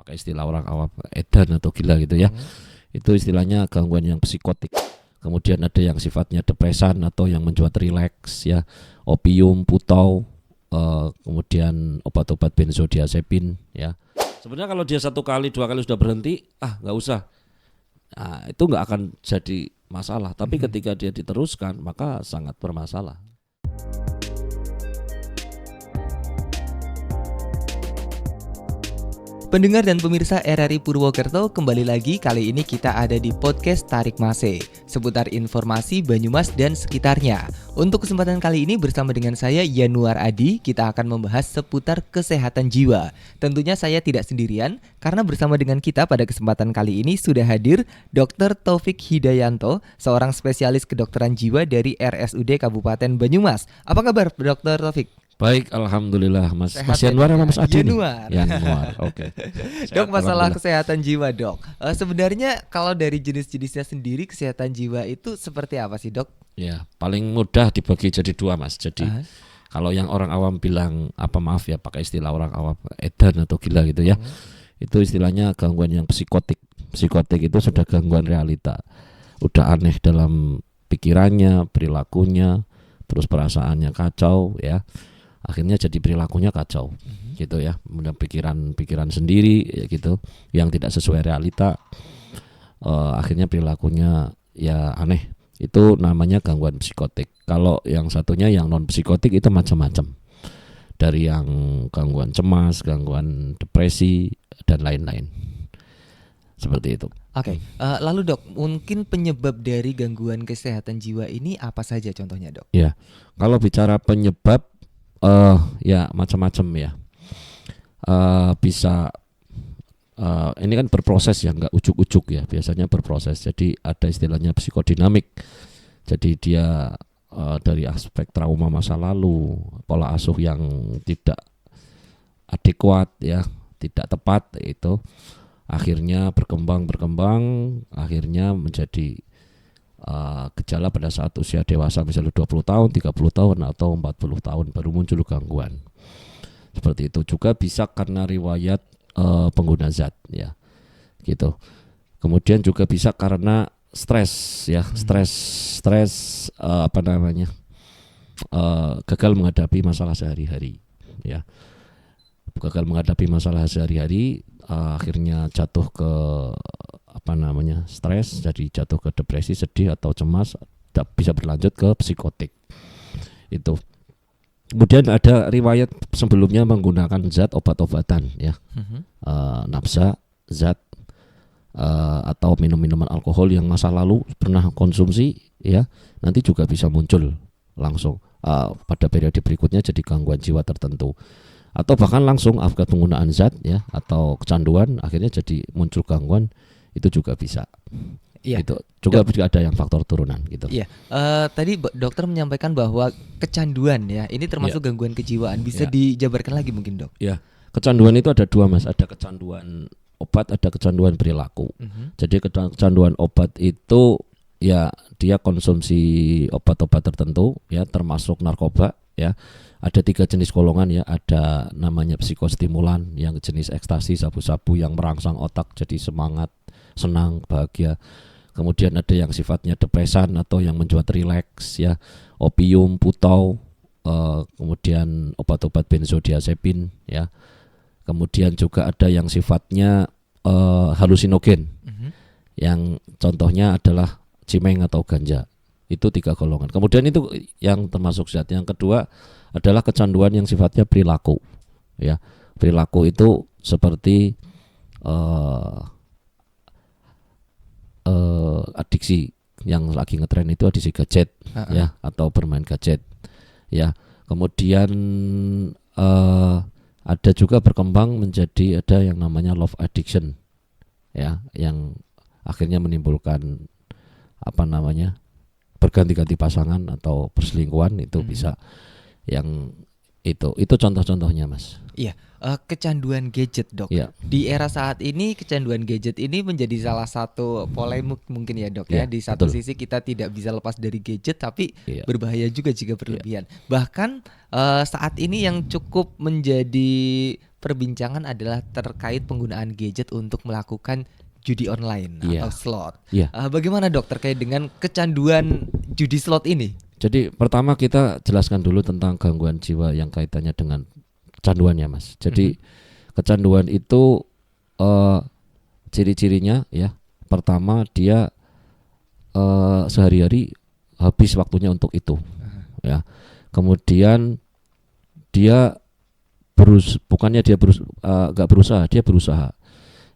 pakai istilah orang awam edan atau gila gitu ya. Itu istilahnya gangguan yang psikotik. Kemudian ada yang sifatnya depresan atau yang membuat rileks ya, opium, putau, kemudian obat-obat benzodiazepin ya. Sebenarnya kalau dia 1 kali 2 kali sudah berhenti, nggak usah. Nah, itu nggak akan jadi masalah. Tapi ketika dia diteruskan maka sangat bermasalah. Pendengar dan pemirsa RRI Purwokerto, kembali lagi kali ini kita ada di podcast Tarik Mase seputar informasi Banyumas dan sekitarnya. Untuk kesempatan kali ini bersama dengan saya Yanuar Adi, kita akan membahas seputar kesehatan jiwa. Tentunya saya tidak sendirian karena bersama dengan kita pada kesempatan kali ini sudah hadir Dr. Taufik Hidayanto, seorang spesialis kedokteran jiwa dari RSUD Kabupaten Banyumas. Apa kabar Dr. Taufik? Baik, alhamdulillah Mas. Sehat Mas Yanuar sama Mas Adi Yanuar. Yanuar, oke. Dok, masalah kesehatan jiwa dok. Sebenarnya kalau dari jenis-jenisnya sendiri kesehatan jiwa itu seperti apa sih dok? Ya, paling mudah dibagi jadi 2 Mas. Jadi kalau yang orang awam bilang maaf ya pakai istilah orang awam edan atau gila gitu ya. Itu istilahnya gangguan yang psikotik. Psikotik itu sudah gangguan realita. Udah aneh dalam pikirannya, perilakunya, terus perasaannya kacau ya. Akhirnya jadi perilakunya kacau gitu ya, kemudian pikiran sendiri ya gitu yang tidak sesuai realita, akhirnya perilakunya ya aneh. Itu namanya gangguan psikotik. Kalau yang satunya yang non psikotik itu macam-macam, dari yang gangguan cemas, gangguan depresi dan lain-lain seperti itu. Oke. Lalu dok, mungkin penyebab dari gangguan kesehatan jiwa ini apa saja contohnya dok? Ya, kalau bicara penyebab ya macam-macam ya. Bisa ini kan berproses ya, nggak ujuk-ujuk ya, biasanya berproses. Jadi ada istilahnya psikodinamik. Jadi dia dari aspek trauma masa lalu, pola asuh yang tidak adekuat ya, tidak tepat, itu akhirnya berkembang akhirnya menjadi gejala pada saat usia dewasa, misalnya 20 tahun, 30 tahun atau 40 tahun baru muncul gangguan. Seperti itu. Juga bisa karena riwayat pengguna zat ya. Gitu. Kemudian juga bisa karena stres ya, stres gagal menghadapi masalah sehari-hari ya. Gagal menghadapi masalah sehari-hari, akhirnya jatuh ke stres, jadi jatuh ke depresi, sedih atau cemas, bisa berlanjut ke psikotik. Itu. Kemudian ada riwayat sebelumnya menggunakan zat obat-obatan ya, nafsa, zat, atau minum-minuman alkohol yang masa lalu pernah konsumsi ya, nanti juga bisa muncul langsung pada periode berikutnya jadi gangguan jiwa tertentu. Atau bahkan langsung akibat penggunaan zat ya atau kecanduan akhirnya jadi muncul gangguan, itu juga bisa. Iya. Itu juga ada yang faktor turunan gitu. Iya. Tadi dokter menyampaikan bahwa kecanduan ya, ini termasuk gangguan kejiwaan. Bisa dijabarkan lagi mungkin dok? Iya. Kecanduan itu ada 2 Mas. Ada kecanduan obat, ada kecanduan perilaku. Jadi kecanduan obat itu ya dia konsumsi obat-obat tertentu ya, termasuk narkoba ya. Ada 3 jenis golongan ya, ada namanya psikostimulan yang jenis ekstasi, sabu-sabu yang merangsang otak jadi semangat, senang, bahagia. Kemudian ada yang sifatnya depresan atau yang membuat rileks ya, opium, putau, kemudian obat-obat benzodiazepin ya. Kemudian juga ada yang sifatnya halusinogen, yang contohnya adalah cimeng atau ganja. Itu 3 golongan. Kemudian itu yang termasuk zat. Yang kedua adalah kecanduan yang sifatnya perilaku ya. Perilaku itu seperti adiksi yang lagi ngetren itu, adiksi gadget ya, atau bermain gadget ya. Kemudian ada juga berkembang menjadi ada yang namanya love addiction ya, yang akhirnya menimbulkan berganti-ganti pasangan atau perselingkuhan, itu bisa. Yang itu contoh-contohnya Mas. Iya. Kecanduan gadget dok. Ya. Di era saat ini kecanduan gadget ini menjadi salah satu polemik mungkin ya dok ya. Di satu sisi kita tidak bisa lepas dari gadget, tapi berbahaya juga jika berlebihan. Bahkan saat ini yang cukup menjadi perbincangan adalah terkait penggunaan gadget untuk melakukan judi online atau slot. Bagaimana dok terkait dengan kecanduan judi slot ini? Jadi pertama kita jelaskan dulu tentang gangguan jiwa yang kaitannya dengan kecanduan ya Mas. Jadi kecanduan itu ciri-cirinya ya, pertama dia sehari-hari habis waktunya untuk itu ya. Kemudian dia nggak berusaha, dia berusaha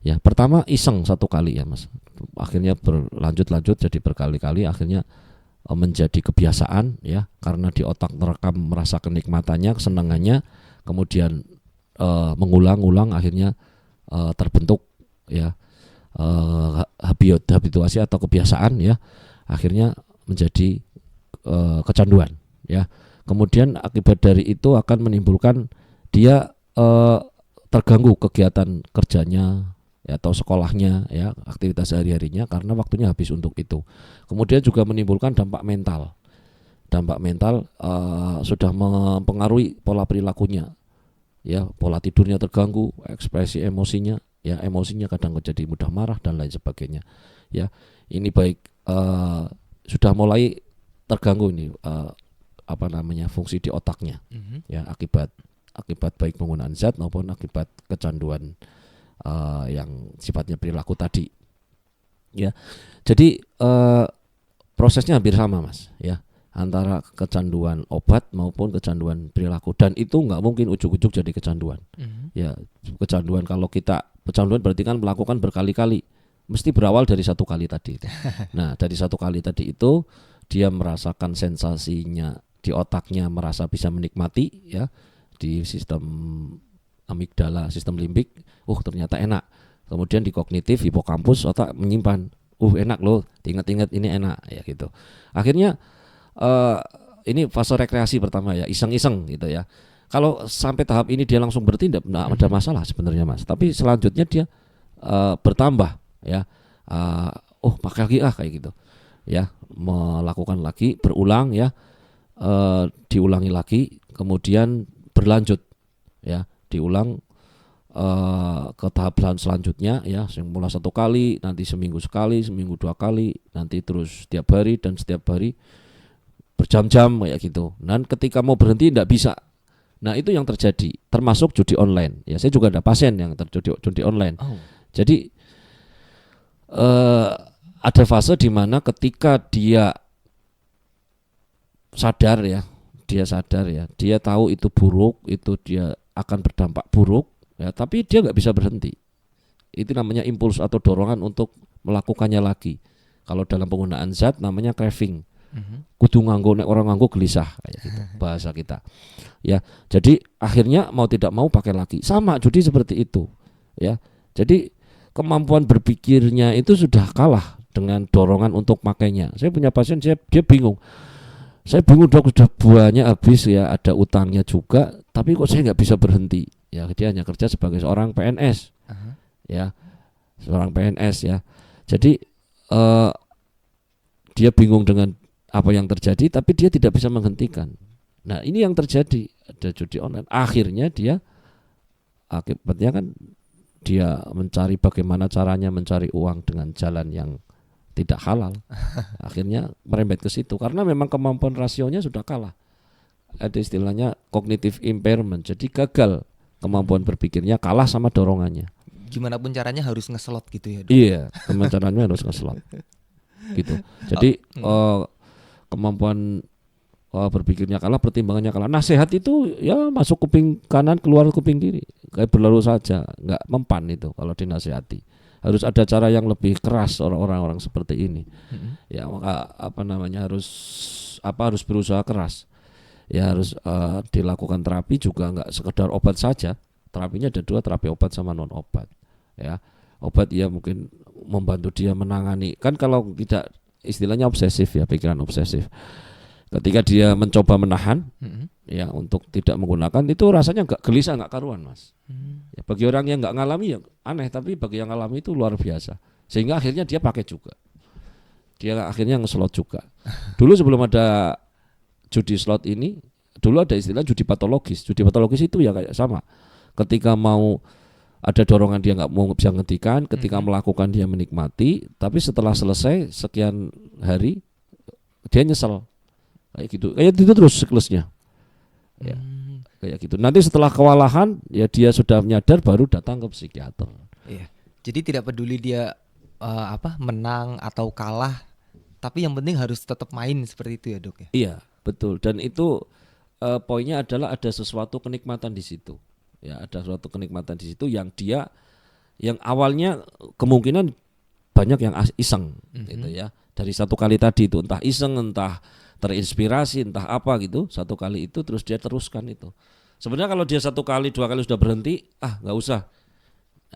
ya. Pertama iseng satu kali ya Mas, akhirnya berlanjut jadi berkali-kali, akhirnya menjadi kebiasaan ya, karena di otak terekam merasa kenikmatannya, kesenangannya, kemudian mengulang-ulang, akhirnya terbentuk ya habituasi atau kebiasaan ya, akhirnya menjadi kecanduan ya. Kemudian akibat dari itu akan menimbulkan dia terganggu kegiatan kerjanya ya, atau sekolahnya ya, aktivitas sehari-harinya, karena waktunya habis untuk itu. Kemudian juga menimbulkan dampak mental. Dampak mental sudah mempengaruhi pola perilakunya ya, pola tidurnya terganggu, ekspresi emosinya ya, emosinya kadang jadi mudah marah dan lain sebagainya ya. Ini baik sudah mulai terganggu ini fungsi di otaknya ya, akibat baik penggunaan zat maupun akibat kecanduan yang sifatnya perilaku tadi ya. Jadi prosesnya hampir sama Mas ya, antara kecanduan obat maupun kecanduan perilaku, dan itu nggak mungkin ujuk-ujuk jadi kecanduan ya. Kecanduan berarti kan melakukan berkali-kali, mesti berawal dari satu kali tadi itu. Nah dari satu kali tadi itu dia merasakan sensasinya di otaknya, merasa bisa menikmati ya, di sistem amigdala, sistem limbik, ternyata enak. Kemudian di kognitif, hipokampus, otak menyimpan, enak loh, ingat-ingat ini enak ya gitu. Akhirnya ini fase rekreasi pertama ya, iseng-iseng gitu ya. Kalau sampai tahap ini dia langsung bertindak, nggak ada masalah sebenarnya Mas. Tapi selanjutnya dia bertambah ya, pakai lagi kayak gitu ya, melakukan lagi, berulang ya, diulangi lagi, kemudian berlanjut ya, diulang ke tahap selanjutnya ya, mulai satu kali, nanti seminggu sekali, seminggu 2 kali, nanti terus setiap hari, dan setiap hari berjam-jam kayak gitu. Dan ketika mau berhenti tidak bisa. Nah itu yang terjadi, termasuk judi online ya. Saya juga ada pasien yang terjudi judi online. Jadi ada fase di mana ketika dia sadar ya, dia tahu itu buruk, itu dia akan berdampak buruk ya, tapi dia nggak bisa berhenti. Itu namanya impuls atau dorongan untuk melakukannya lagi. Kalau dalam penggunaan zat namanya craving. Kudu nganggo, nek orang nganggo gelisah kayak gitu bahasa kita ya. Jadi akhirnya mau tidak mau pakai lagi. Sama judi seperti itu ya. Jadi kemampuan berpikirnya itu sudah kalah dengan dorongan untuk makainya. Saya punya pasien, dia bingung. Saya bingung dok, sudah buahnya habis ya, ada utangnya juga, tapi kok saya nggak bisa berhenti ya. Dia hanya kerja sebagai seorang PNS ya, seorang PNS ya. Jadi dia bingung dengan apa yang terjadi, tapi dia tidak bisa menghentikan. Nah ini yang terjadi, ada judi online. Akhirnya dia akibatnya kan dia mencari bagaimana caranya mencari uang dengan jalan yang tidak halal. Akhirnya merembet ke situ karena memang kemampuan rasionya sudah kalah. Ada istilahnya cognitive impairment. Jadi gagal kemampuan berpikirnya, kalah sama dorongannya. Gimana pun caranya harus ngeslot gitu ya dok? Iya, gimana caranya harus ngeslot gitu. Jadi kemampuan berpikirnya kalah, pertimbangannya kalah. Nasihat itu ya masuk kuping kanan, keluar kuping kiri, kayak berlalu saja, nggak mempan itu kalau dinasihati. Harus ada cara yang lebih keras orang-orang seperti ini. Ya maka harus berusaha keras. Ya harus dilakukan terapi juga, nggak sekedar obat saja. Terapinya ada 2, terapi obat sama non obat. Ya obat ya mungkin membantu dia menangani. Kan kalau tidak, istilahnya obsesif ya, pikiran obsesif. Ketika dia mencoba menahan ya untuk tidak menggunakan, itu rasanya nggak gelisah, nggak karuan Mas. Ya, bagi orang yang nggak ngalami ya aneh, tapi bagi yang ngalami itu luar biasa. Sehingga akhirnya dia pakai juga. Dia akhirnya ngeslot juga. Dulu sebelum ada judi slot ini, dulu ada istilah judi patologis. Judi patologis itu ya kayak sama. Ketika mau ada dorongan dia nggak mau bisa menghentikan, ketika melakukan dia menikmati, tapi setelah selesai sekian hari dia nyesel. Kayak gitu. Kayak itu terus siklusnya. Ya. Kayak gitu. Nanti setelah kewalahan ya dia sudah menyadar baru datang ke psikiater. Iya. Jadi tidak peduli dia menang atau kalah, tapi yang penting harus tetap main seperti itu ya, Dok ya. Iya, betul. Dan itu poinnya adalah ada sesuatu kenikmatan di situ. Ya, ada suatu kenikmatan di situ yang dia yang awalnya kemungkinan banyak yang iseng gitu ya. Dari satu kali tadi itu entah iseng, entah terinspirasi, entah apa gitu, satu kali itu terus dia teruskan itu. Sebenarnya kalau dia satu kali, dua kali sudah berhenti, nggak usah.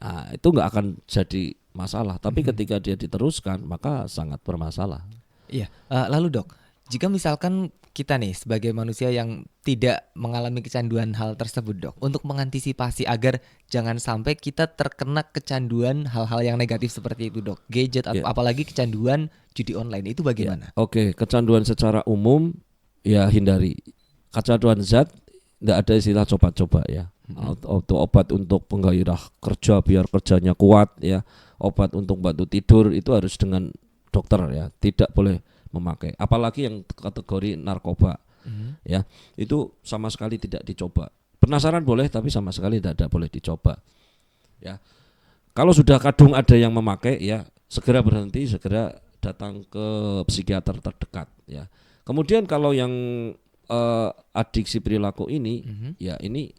Nah, itu nggak akan jadi masalah. Tapi ketika dia diteruskan, maka sangat bermasalah. Iya. Lalu Dok, jika misalkan kita nih sebagai manusia yang tidak mengalami kecanduan hal tersebut, Dok, untuk mengantisipasi agar jangan sampai kita terkena kecanduan hal-hal yang negatif seperti itu, Dok, gadget atau apalagi kecanduan judi online, itu bagaimana? Oke, kecanduan secara umum ya hindari. Kecanduan zat nggak ada istilah coba-coba ya. Obat untuk penggairah kerja biar kerjanya kuat ya, obat untuk bantu tidur itu harus dengan dokter ya, tidak boleh memakai. Apalagi yang kategori narkoba ya, itu sama sekali tidak dicoba. Penasaran boleh, tapi sama sekali tidak boleh dicoba ya. Kalau sudah kadung ada yang memakai ya, segera berhenti, segera datang ke psikiater terdekat ya. Kemudian kalau yang adiksi perilaku ini ya ini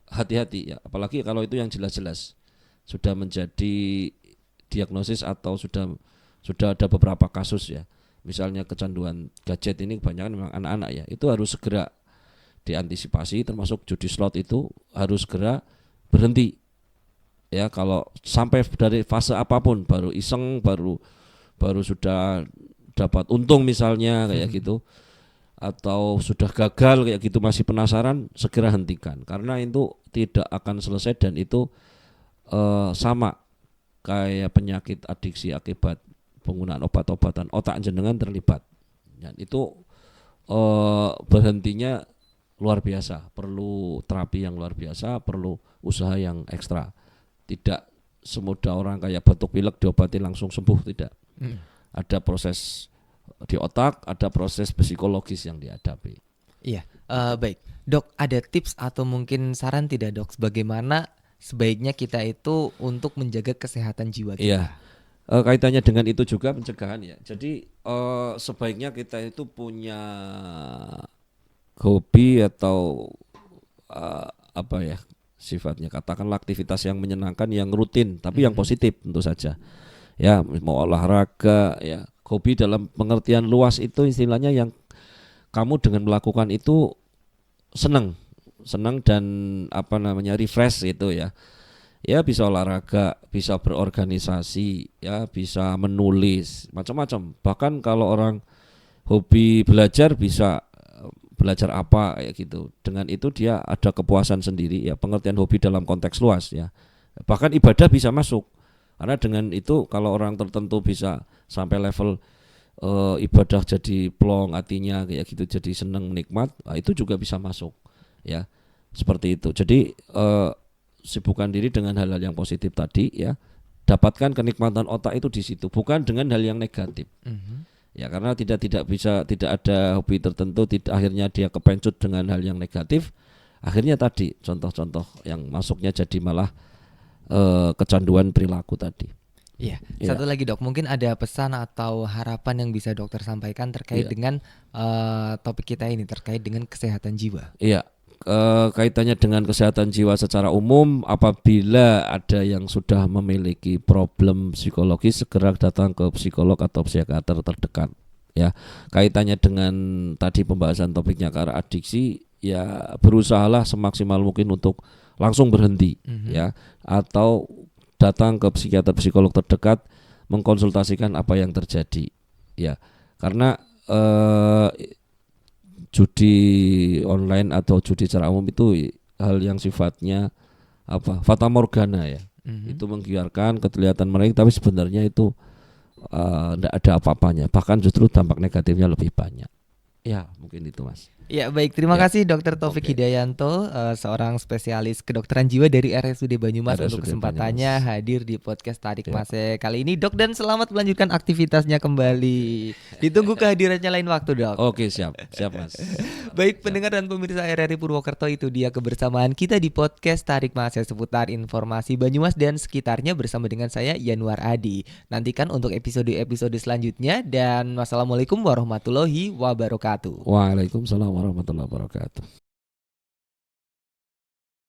hati-hati ya, apalagi kalau itu yang jelas-jelas sudah menjadi diagnosis atau sudah ada beberapa kasus ya. Misalnya kecanduan gadget ini kebanyakan memang anak-anak ya. Itu harus segera diantisipasi, termasuk judi slot itu harus segera berhenti. Ya, kalau sampai dari fase apapun, baru iseng, baru sudah dapat untung misalnya kayak gitu, atau sudah gagal kayak gitu masih penasaran, segera hentikan karena itu tidak akan selesai dan itu sama kayak penyakit adiksi akibat penggunaan obat-obatan, otak jenengan terlibat dan itu berhentinya luar biasa, perlu terapi yang luar biasa, perlu usaha yang ekstra. Tidak semudah orang kayak batuk pilek diobati langsung sembuh, tidak. Ada proses di otak, ada proses psikologis yang dihadapi. Iya, baik. Dok, ada tips atau mungkin saran tidak, Dok, bagaimana sebaiknya kita itu untuk menjaga kesehatan jiwa kita? Iya, kaitannya dengan itu juga pencegahan ya. Jadi sebaiknya kita itu punya hobi atau sifatnya katakanlah aktivitas yang menyenangkan, yang rutin, tapi yang positif tentu saja. Ya, mau olahraga ya. Hobi dalam pengertian luas itu istilahnya yang kamu dengan melakukan itu senang dan refresh itu ya. Ya bisa olahraga, bisa berorganisasi, ya bisa menulis, macam-macam. Bahkan kalau orang hobi belajar bisa belajar apa kayak gitu. Dengan itu dia ada kepuasan sendiri ya, pengertian hobi dalam konteks luas ya. Bahkan ibadah bisa masuk. Karena dengan itu kalau orang tertentu bisa sampai level ibadah jadi plong hatinya kayak gitu, jadi senang menikmat, itu juga bisa masuk ya, seperti itu. Jadi sibukkan diri dengan hal-hal yang positif tadi ya, dapatkan kenikmatan otak itu di situ, bukan dengan hal yang negatif. Ya, karena tidak ada hobi tertentu akhirnya dia kepencut dengan hal yang negatif, akhirnya tadi contoh-contoh yang masuknya jadi malah kecanduan perilaku tadi. Iya. Satu lagi, Dok, mungkin ada pesan atau harapan yang bisa dokter sampaikan terkait dengan topik kita ini, terkait dengan kesehatan jiwa. Iya, kaitannya dengan kesehatan jiwa secara umum, apabila ada yang sudah memiliki problem psikologis, segera datang ke psikolog atau psikiater terdekat. Ya, kaitannya dengan tadi pembahasan topiknya ke arah adiksi, ya berusahalah semaksimal mungkin untuk langsung berhenti ya, atau datang ke psikiater psikolog terdekat mengkonsultasikan apa yang terjadi ya, karena judi online atau judi secara umum itu hal yang sifatnya fata morgana ya, itu menggiurkan kelihatan mereka, tapi sebenarnya itu tidak ada apa-apanya, bahkan justru dampak negatifnya lebih banyak ya. Mungkin itu, Mas. Ya baik, terima Ya, kasih Dokter Taufik oke. Hidayanto, seorang spesialis kedokteran jiwa dari RSUD Banyumas untuk RSUD kesempatannya Banyumas. hadir di podcast Tarik Ya. Mase kali ini Dok, dan selamat melanjutkan aktivitasnya kembali. Ditunggu kehadirannya lain waktu Dok. Oke, siap, siap Mas. Baik Siap. pendengar dan pemirsa RRI Purwokerto, itu dia kebersamaan kita di podcast Tarik Mase seputar informasi Banyumas dan sekitarnya bersama dengan saya Yanuar Adi. Nantikan untuk episode-episode selanjutnya dan wassalamualaikum warahmatullahi wabarakatuh. Waalaikumsalam warahmatullahi wabarakatuh.